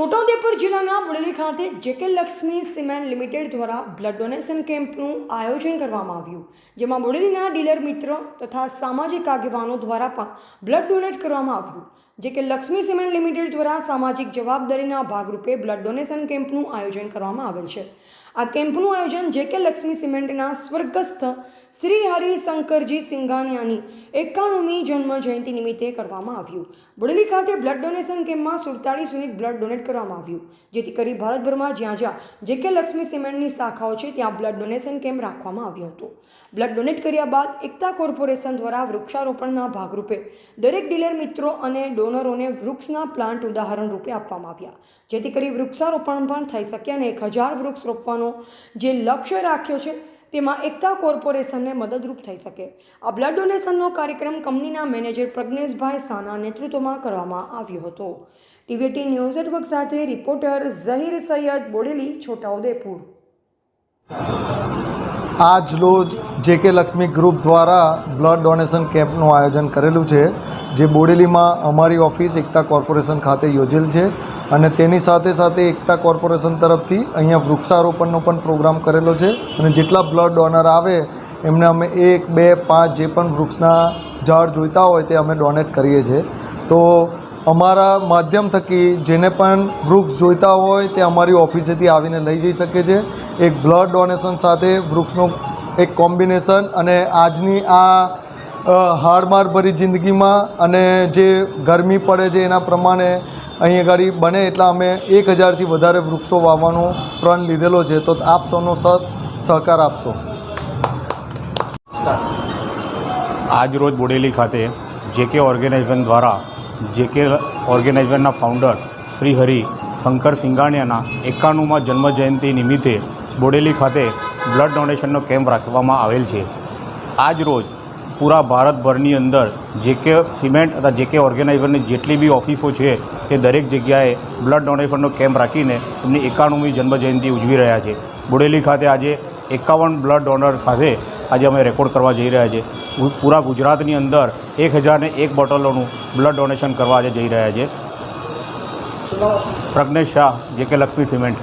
છોટાઉદેપુર જિલ્લાના બોડેલી ખાતે જેકે Lakshmi cement limited દ્વારા બ્લડ ડોનેશન કેમ્પનું આયોજન કરવામાં આવ્યું, જેમાં બોડેલીના ડીલર મિત્રો તથા સામાજિક આગેવાનો દ્વારા પણ બ્લડ ડોનેટ કરવામાં આવ્યું। જેકે લક્ષ્મી સિમેન્ટ લિમિટેડ દ્વારા સામાજિક જવાબદારીના ભાગરૂપે બ્લડ ડોનેશન કેમ્પનું આયોજન કરવામાં આવેલ છે। આ કેમ્પનું આયોજન જેકે લક્ષ્મી સિમેન્ટના સ્વર્ગસ્થ શ્રી હરિશંકરજી સિંઘાનિયાની 91મી જન્મ જયંતિ નિમિત્તે કરવામાં આવ્યું। બોડેલી ખાતે બ્લડ ડોનેશન કેમ્પમાં 47 યુનિટ બ્લડ ડોનેટ કરવામાં આવ્યું, જેથી કરી ભારતભરમાં જ્યાં જ્યાં જેકે લક્ષ્મી સિમેન્ટની શાખાઓ છે ત્યાં બ્લડ ડોનેશન કેમ્પ રાખવામાં આવ્યો હતો। બ્લડ ડોનેટ કર્યા બાદ એકતા કોર્પોરેશન દ્વારા વૃક્ષારોપણના ભાગરૂપે દરેક ડીલર મિત્રો અને ડોનરોને વૃક્ષના પ્લાન્ટ ઉદાહરણ રૂપે આપવામાં આવ્યા, જેથી કરી વૃક્ષારોપણ પણ થઈ શકે અને 1000 વૃક્ષ રોપવાનો જે લક્ષ્ય રાખ્યો છે તેમાં એકતા કોર્પોરેશનને મદદરૂપ થઈ શકે। આ બ્લડ ડોનેશનનો કાર્યક્રમ કંપનીના મેનેજર પ્રજ્ઞેશભાઈ સાના નેતૃત્વમાં કરવામાં આવ્યો હતો। ટીવી18 ન્યૂઝ નેટવર્ક સાથે રિપોર્ટર ઝહીર સૈયદ, બોડેલી, છોટાઉદેપુર। આજ રોજ જેકે લક્ષ્મી ગ્રુપ દ્વારા બ્લડ ડોનેશન કેમ્પનું આયોજન કરેલું છે, જે બોડેલીમાં અમારી ઓફિસ એકતા કોર્પોરેશન ખાતે યોજેલ છે અને તેની સાથે સાથે એકતા કોર્પોરેશન તરફથી અહીંયા વૃક્ષારોપણનો પણ પ્રોગ્રામ કરેલો છે અને જેટલા બ્લડ ડોનર આવે એમને અમે 1, 2, 5 જે પણ વૃક્ષના ઝાડ જોઈતા હોય તે અમે ડોનેટ કરીએ છીએ। તો અમારા માધ્યમ થકી જેને પણ વૃક્ષ જોઈતા હોય તે અમારી ઓફિસેથી આવીને લઈ જઈ શકે છે। એક બ્લડ ડોનેશન સાથે વૃક્ષનું એક કોમ્બિનેશન અને આજની આ હાડમાર ભરી જિંદગીમાં અને જે ગરમી પડે છે એના પ્રમાણે અહીં આગળ બને એટલા અમે 1000થી વધારે વૃક્ષો વાવવાનો પ્રણ લીધેલો છે, તો આપ સૌનો સહકાર આપશો। આજ રોજ બોડેલી ખાતે જેકે ઓર્ગેનાઇઝેશન દ્વારા જેકે ઓર્ગેનાઇઝેશનના ફાઉન્ડર શ્રી હરિશંકર સિંઘાનિયાના 91મા જન્મજયંતિ નિમિત્તે બોડેલી ખાતે બ્લડ ડોનેશનનો કેમ્પ રાખવામાં આવેલ છે। આજ રોજ પૂરા ભારતભરની અંદર જેકે સિમેન્ટ તથા જેકે ઓર્ગેનાઇઝેશનની જેટલી બી ઓફિસો છે તે દરેક જગ્યાએ બ્લડ ડોનેશનનો કેમ્પ રાખીને એમની 91મી જન્મજયંતિ ઉજવી રહ્યા છે। બોડેલી ખાતે આજે 51 બ્લડ ડોનર સાથે આજે અમે રેકોર્ડ કરવા જઈ રહ્યા છીએ। પૂરા ગુજરાતની અંદર 1001 બોટલોનું બ્લડ ડોનેશન કરવા આજે જઈ રહ્યા છે। પ્રજ્ઞેશ શાહ, જેકે લક્ષ્મી સિમેન્ટ।